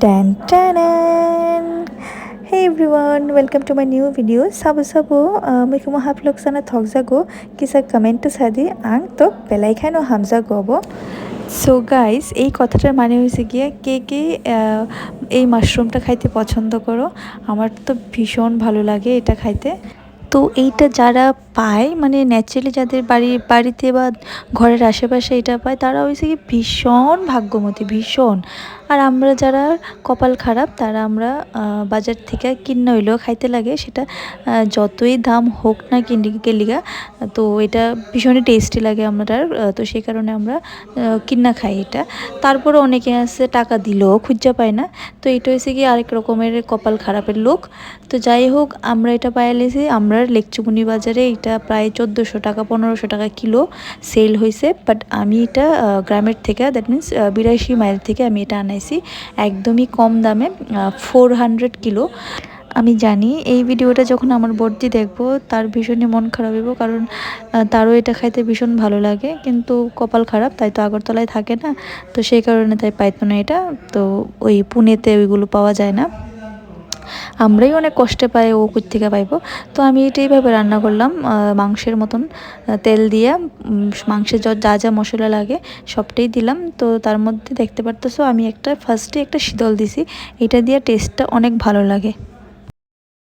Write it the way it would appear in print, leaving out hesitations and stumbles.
Tan tan. Hey everyone, welcome to my new video. Sabu मैं कुमा आप लोग सना थक जागो किसा कमेंट सादी आंग तो बेलाई खानो हमजा गोबो। সো গাইস এই কথাটার মানে হয়েছে গিয়ে কে কে এই মাশরুমটা খাইতে পছন্দ করো। আমার তো ভীষণ ভালো লাগে এটা খাইতে। তো এইটা যারা পায় মানে ন্যাচারালি যাদের বাড়িতে বা ঘরের আশেপাশে এটা পায় তারা হয়েছে কি ভীষণ ভাগ্যবতী ভীষণ। আর আমরা যারা কপাল খারাপ তারা আমরা বাজার থেকে কিনে হইলেও খাইতে লাগে সেটা যতই দাম হোক না কিলিগা। তো এটা ভীষণই টেস্টি লাগে আমাদের, তো সেই কারণে আমরা কিনা খাই এটা। তারপরে অনেকে আছে টাকা দিলেও খুঁজা পায় না, তো এটা হয়েছে কি আরেক রকমের কপাল খারাপের লোক। তো যাই হোক আমরা এটা পাইলেছি আমরা লেকচুকুনি বাজারে এটা প্রায় 1400 টাকা 1500 টাকা কিলো সেল হয়েছে। বাট আমি এটা গ্রামের থেকে দ্যাট মিন্স 82 মাইল থেকে আমি এটা আনাইছি একদমই কম দামে 400 কিলো। আমি জানি এই ভিডিওটা যখন আমার বর্দি দেখবো তার ভীষণই মন খারাপ হইব, কারণ তারও এটা খাইতে ভীষণ ভালো লাগে কিন্তু কপাল খারাপ তাই তো আগরতলায় থাকে না, তো সেই কারণে তাই পাইতো না এটা। তো ওই পুনেতে ওইগুলো পাওয়া যায় না, আমরাই অনেক কষ্টে পাই ও থেকে পাইবো। তো আমি এটা এইভাবে রান্না করলাম মাংসের মতন, তেল দিয়ে মাংসে যা যা মশলা লাগে সবটাই দিলাম। তো তার মধ্যে দেখতে পারতেছো আমি ফার্স্টে একটা শীতল দিছি, এটা দিয়ে টেস্টটা অনেক ভালো লাগে।